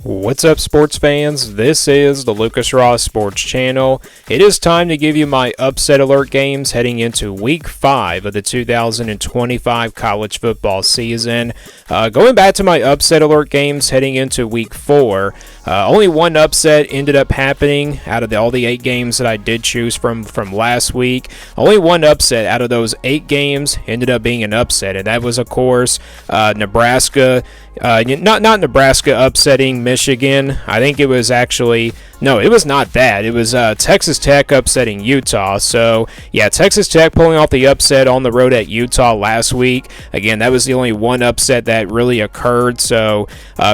What's up, sports fans? This is the Lucas Ross Sports Channel. It is time to give you my upset alert games heading into Week 5 of the 2025 college football season. Going back to my upset alert games heading into Week 4, only one upset ended up happening out of all the 8 games that I did choose from last week. Only one upset out of those 8 games ended up being an upset, and that was, of course, Nebraska. Not Nebraska upsetting Michigan. I think it was actually... No, it was not that. It was Texas Tech upsetting Utah. So, yeah, Texas Tech pulling off the upset on the road at Utah last week. Again, that was the only one upset that really occurred. So,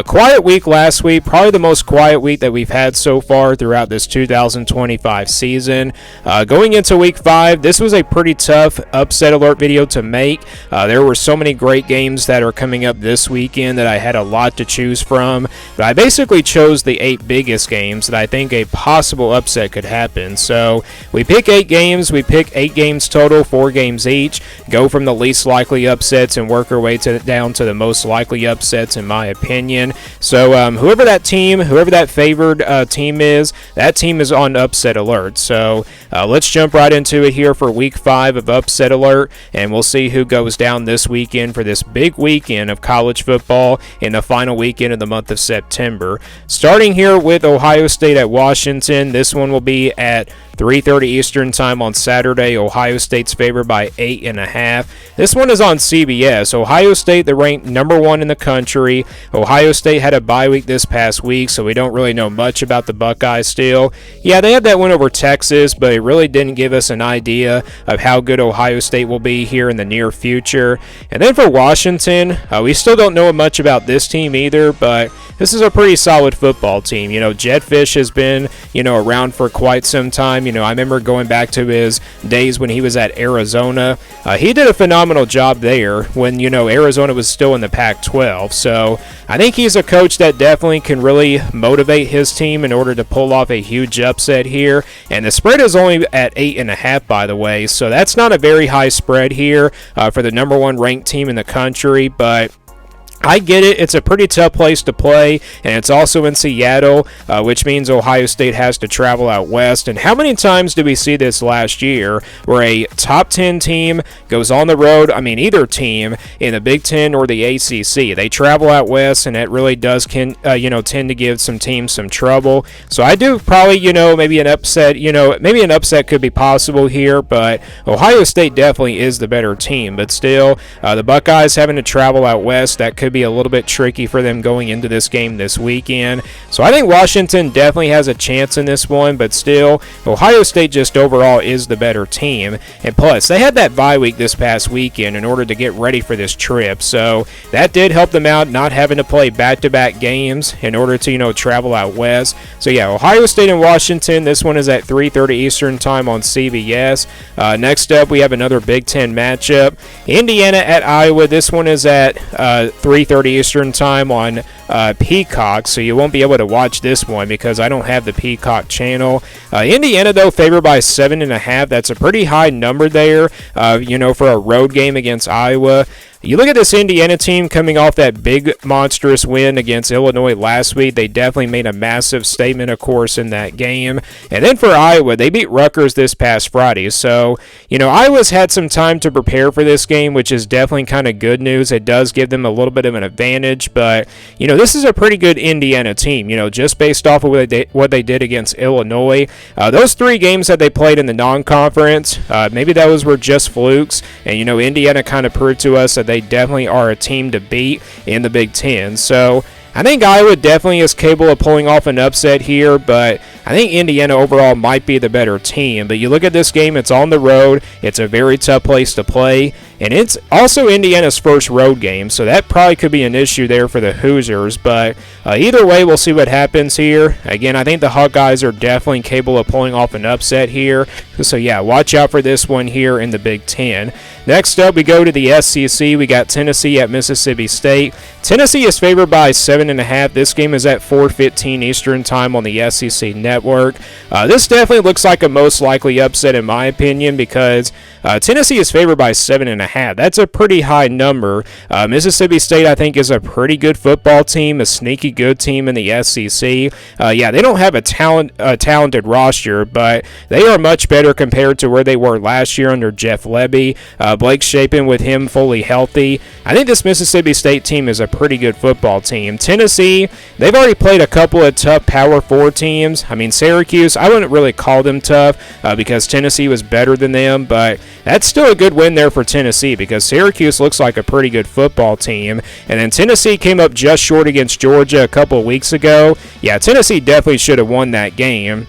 quiet week last week. Probably the most quiet week that we've had so far throughout this 2025 season. Going into Week 5, this was a pretty tough upset alert video to make. There were so many great games that are coming up this weekend that I had a lot to choose from. But I basically chose the 8 biggest games that I think a possible upset could happen. So we pick 8 games. We pick 8 games total, 4 games each. Go from the least likely upsets and work our way down to the most likely upsets, in my opinion. So whoever that favored team is, that team is on upset alert. So let's jump right into it here for Week 5 of upset alert, and we'll see who goes down this weekend for this big weekend of college football in the final weekend of the month of September. Starting here with Ohio State at Washington. This one will be at 3:30 Eastern time on Saturday. Ohio State's favored by 8.5. This one is on CBS. Ohio State, they're ranked number 1 in the country. Ohio State had a bye week this past week, so we don't really know much about the Buckeyes still. Yeah, they had that win over Texas, but it really didn't give us an idea of how good Ohio State will be here in the near future. And then for Washington, we still don't know much about this team either, but this is a pretty solid football team. You know, Jetfish has been, around for quite some time. I remember going back to his days when he was at Arizona. He did a phenomenal job there when, Arizona was still in the Pac-12. So I think he's a coach that definitely can really motivate his team in order to pull off a huge upset here. And the spread is only at 8.5, by the way. So that's not a very high spread here for the number 1 ranked team in the country, but I get it. It's a pretty tough place to play, and it's also in Seattle, which means Ohio State has to travel out west. And how many times did we see this last year where a top 10 team goes on the road? I mean, either team in the Big Ten or the ACC. They travel out west, and that really does tend to give some teams some trouble. So I do probably, maybe an upset could be possible here, but Ohio State definitely is the better team. But still, the Buckeyes having to travel out west, that could be a little bit tricky for them going into this game this weekend. So I think Washington definitely has a chance in this one, but still, Ohio State just overall is the better team. And plus, they had that bye week this past weekend in order to get ready for this trip. So that did help them out, not having to play back-to-back games in order to, travel out west. So yeah, Ohio State and Washington, this one is at 3:30 Eastern time on CBS. Next up, we have another Big Ten matchup. Indiana at Iowa. This one is at 3:30 Eastern time on Peacock, so you won't be able to watch this one because I don't have the Peacock channel. Indiana, though, favored by 7.5. That's a pretty high number there, for a road game against Iowa. You look at this Indiana team coming off that big, monstrous win against Illinois last week. They definitely made a massive statement, of course, in that game. And then for Iowa, they beat Rutgers this past Friday. So, Iowa's had some time to prepare for this game, which is definitely kind of good news. It does give them a little bit of an advantage. But, this is a pretty good Indiana team, just based off of what they did against Illinois. Those 3 games that they played in the non-conference, maybe those were just flukes. And, Indiana kind of proved to us that they definitely are a team to beat in the Big Ten. So I think Iowa definitely is capable of pulling off an upset here, but I think Indiana overall might be the better team. But you look at this game, it's on the road. It's a very tough place to play. And it's also Indiana's first road game, so that probably could be an issue there for the Hoosiers. But either way, we'll see what happens here. Again, I think the Hawkeyes are definitely capable of pulling off an upset here. So, yeah, watch out for this one here in the Big Ten. Next up, we go to the SEC. We got Tennessee at Mississippi State. Tennessee is favored by 7.5. This game is at 4:15 Eastern time on the SEC Network. Network. This definitely looks like a most likely upset in my opinion because Tennessee is favored by 7.5. That's a pretty high number. Mississippi State, I think, is a pretty good football team, a sneaky good team in the SEC. Yeah, they don't have a talented roster, but they are much better compared to where they were last year under Jeff Lebby. Blake Shapen with him fully healthy. I think this Mississippi State team is a pretty good football team. Tennessee, they've already played a couple of tough Power 4 teams. I mean, Syracuse, I wouldn't really call them tough because Tennessee was better than them, but that's still a good win there for Tennessee because Syracuse looks like a pretty good football team. And then Tennessee came up just short against Georgia a couple of weeks ago. Yeah, Tennessee definitely should have won that game.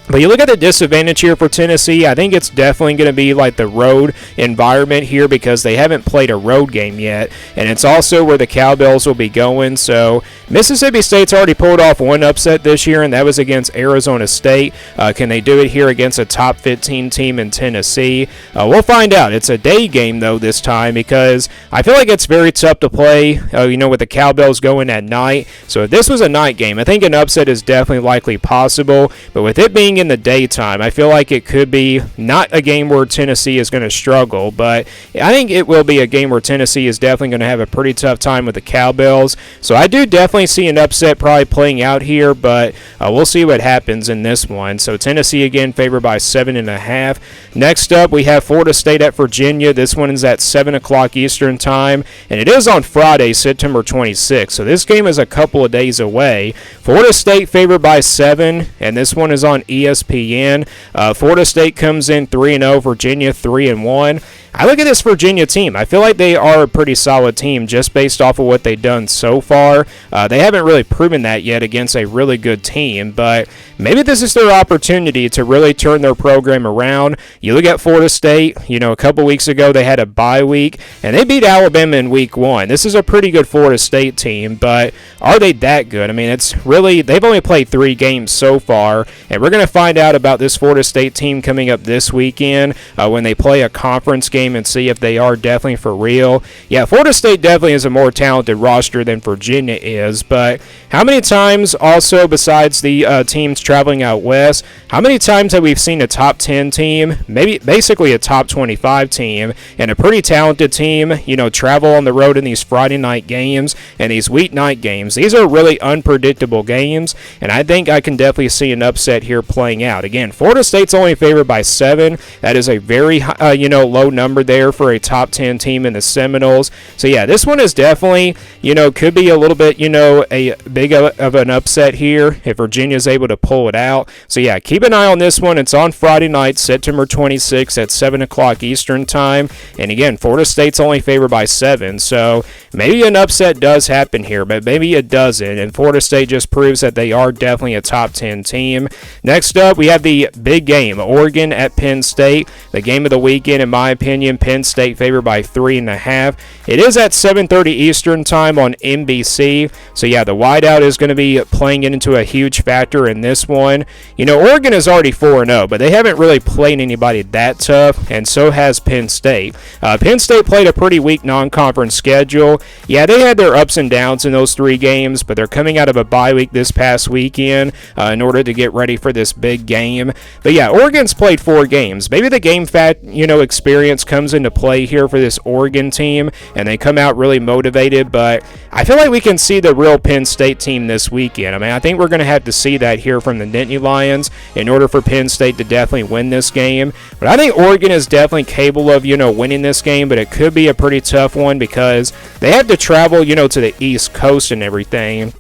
But you look at the disadvantage here for Tennessee, I think it's definitely going to be like the road environment here because they haven't played a road game yet. And it's also where the Cowbells will be going. So Mississippi State's already pulled off one upset this year, and that was against Arizona State. Can they do it here against a top 15 team in Tennessee? We'll find out. It's a day game, though, this time because I feel like it's very tough to play, with the Cowbells going at night. So if this was a night game, I think an upset is definitely likely possible. But with it being in the daytime, I feel like it could be not a game where Tennessee is going to struggle, but I think it will be a game where Tennessee is definitely going to have a pretty tough time with the Cowbells. So I do definitely see an upset probably playing out here, but we'll see what happens in this one. So Tennessee again favored by 7.5. Next up, we have Florida State at Virginia. This one is at 7 o'clock Eastern time, and it is on Friday, September 26th. So this game is a couple of days away. Florida State favored by 7, and this one is on ESPN. Florida State comes in 3-0, Virginia 3-1. I look at this Virginia team. I feel like they are a pretty solid team just based off of what they've done so far. They haven't really proven that yet against a really good team, but maybe this is their opportunity to really turn their program around. You look at Florida State, a couple weeks ago they had a bye week, and they beat Alabama in week 1. This is a pretty good Florida State team, but are they that good? I mean, they've only played 3 games so far, and we're going to find out about this Florida State team coming up this weekend when they play a conference game and see if they are definitely for real. Yeah, Florida State definitely is a more talented roster than Virginia is, but how many times also besides the teams traveling out west, how many times have we seen a top 10 team, maybe basically a top 25 team, and a pretty talented team, travel on the road in these Friday night games and these weeknight games? These are really unpredictable games, and I think I can definitely see an upset here playing out. Again, Florida State's only favored by 7. That is a very, low number there for a top 10 team in the Seminoles. So yeah, this one is definitely, could be a little bit, a big of an upset here if Virginia is able to pull it out. So yeah, keep an eye on this one. It's on Friday night, September 26th at 7 o'clock Eastern time. And again, Florida State's only favored by 7. So maybe an upset does happen here, but maybe it doesn't. And Florida State just proves that they are definitely a top 10 team. Next up, we have the big game, Oregon at Penn State. The game of the weekend, in my opinion. Penn State favored by 3.5. It is at 7:30 Eastern time on NBC. So yeah, the wideout is going to be playing into a huge factor in this one. Oregon is already 4-0, but they haven't really played anybody that tough, and so has Penn State. Penn State played a pretty weak non-conference schedule. Yeah, they had their ups and downs in those 3 games, but they're coming out of a bye week this past weekend in order to get ready for this big game. But yeah, Oregon's played 4 games. Maybe the game experience comes into play here for this Oregon team, and they come out really motivated, but I feel like we can see the real Penn State team this weekend. I mean, I think we're going to have to see that here from the Nittany Lions in order for Penn State to definitely win this game. But I think Oregon is definitely capable of, winning this game, but it could be a pretty tough one because they have to travel, to the East Coast and everything.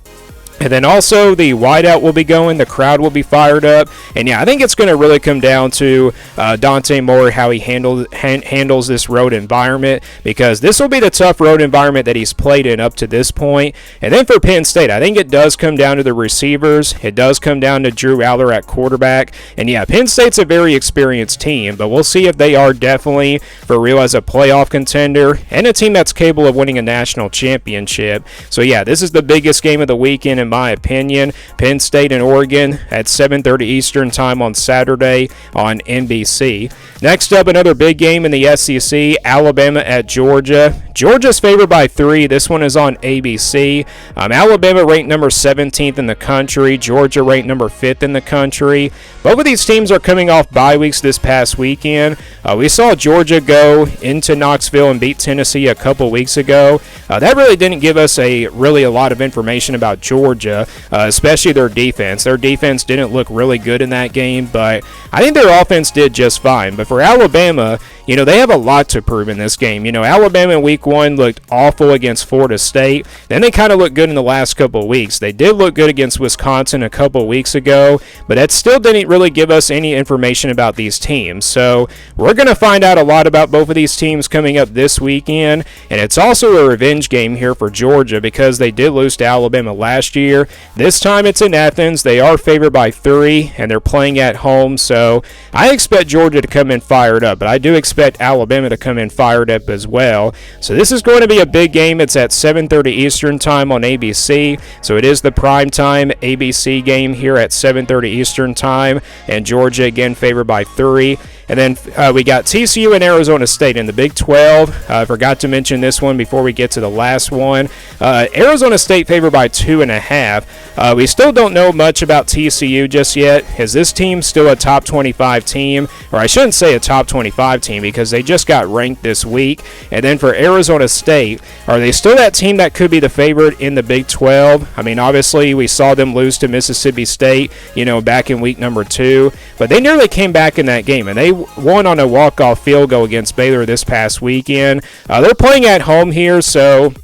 And then also the wideout will be going, the crowd will be fired up, and yeah, I think it's going to really come down to Dante Moore, how he handles this road environment, because this will be the tough road environment that he's played in up to this point. And then for Penn State, I think it does come down to the receivers. It does come down to Drew Aller at quarterback, and yeah, Penn State's a very experienced team, but we'll see if they are definitely for real as a playoff contender and a team that's capable of winning a national championship. So yeah, this is the biggest game of the weekend in in my opinion. Penn State and Oregon at 7:30 Eastern time on Saturday on NBC. Next up, another big game in the SEC, Alabama at Georgia. Georgia's favored by 3. This one is on ABC. Alabama ranked number 17th in the country. Georgia ranked number 5th in the country. Both of these teams are coming off bye weeks this past weekend. We saw Georgia go into Knoxville and beat Tennessee a couple weeks ago. That really didn't give us a lot of information about Georgia, especially their defense. Their defense didn't look really good in that game, but I think their offense did just fine. But for Alabama, they have a lot to prove in this game. Alabama in week 1 looked awful against Florida State. Then they kind of looked good in the last couple of weeks. They did look good against Wisconsin a couple of weeks ago, but that still didn't really give us any information about these teams. So we're going to find out a lot about both of these teams coming up this weekend, and it's also a revenge game here for Georgia because they did lose to Alabama last year. This time it's in Athens. They are favored by 3, and they're playing at home, so I expect Georgia to come in fired up, but I do expect Alabama to come in fired up as well. So this is going to be a big game. It's at 7:30 Eastern time on ABC, so it is the prime time ABC game here at 7:30 Eastern time, and Georgia again favored by 3. And then we got TCU and Arizona State in the Big 12. I forgot to mention this one before we get to the last one. Arizona State favored by 2.5. We still don't know much about TCU just yet. Is this team still a top 25 team? Or I shouldn't say a top 25 team because they just got ranked this week. And then for Arizona State, are they still that team that could be the favorite in the Big 12? I mean, obviously we saw them lose to Mississippi State, back in week number 2. But they nearly came back in that game, and they won on a walk-off field goal against Baylor this past weekend. They're playing at home here, so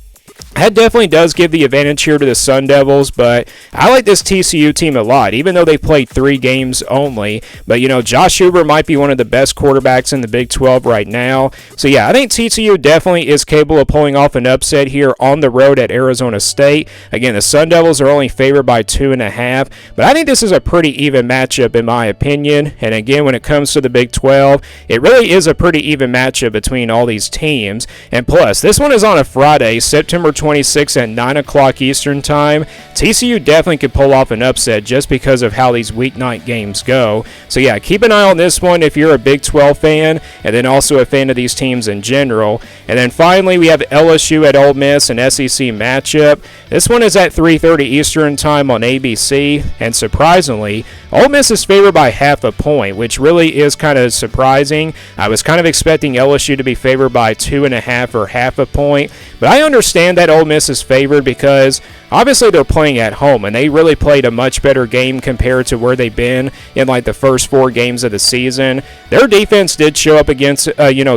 that definitely does give the advantage here to the Sun Devils, but I like this TCU team a lot, even though they played 3 games only. But, Josh Huber might be one of the best quarterbacks in the Big 12 right now. So, yeah, I think TCU definitely is capable of pulling off an upset here on the road at Arizona State. Again, the Sun Devils are only favored by 2.5, but I think this is a pretty even matchup in my opinion. And, again, when it comes to the Big 12, it really is a pretty even matchup between all these teams. And, plus, this one is on a Friday, September 26 at 9 o'clock Eastern time. TCU definitely could pull off an upset just because of how these weeknight games go. So yeah, keep an eye on this one if you're a Big 12 fan, and then also a fan of these teams in general. And then finally, we have LSU at Ole Miss, an SEC matchup. This one is at 3:30 Eastern time on ABC, and surprisingly, Ole Miss is favored by 0.5 point, which really is kind of surprising. I was kind of expecting LSU to be favored by 2.5 or 0.5 point, but I understand that Ole Miss is favored because obviously they're playing at home, and they really played a much better game compared to where they've been in like the first 4 games of the season. Their defense did show up against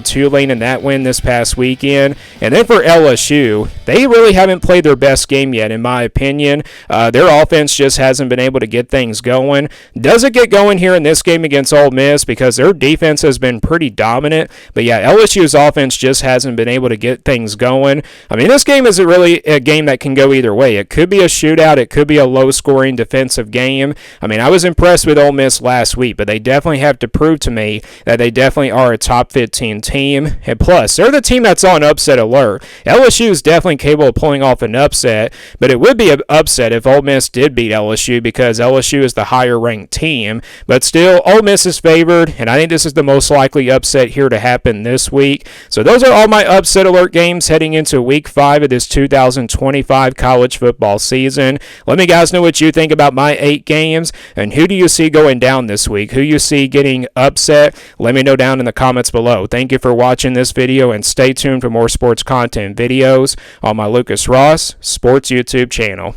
Tulane in that win this past weekend. And then for LSU, they really haven't played their best game yet in my opinion. Their offense just hasn't been able to get things going. Does it get going here in this game against Ole Miss because their defense has been pretty dominant, but yeah, LSU's offense just hasn't been able to get things going. I mean, this game is really a game that can go either way. It could be a shootout. It could be a low-scoring defensive game. I mean, I was impressed with Ole Miss last week, but they definitely have to prove to me that they definitely are a top 15 team. And plus, they're the team that's on upset alert. LSU is definitely capable of pulling off an upset, but it would be an upset if Ole Miss did beat LSU because LSU is the higher-ranked team. But still, Ole Miss is favored, and I think this is the most likely upset here to happen this week. So those are all my upset alert games heading into Week 5 of this 2025 college football season. Let me guys know what you think about my 8 games, and who do you see going down this week? Who you see getting upset? Let me know down in the comments below. Thank you for watching this video, and stay tuned for more sports content videos on my Lucas Ross Sports YouTube channel.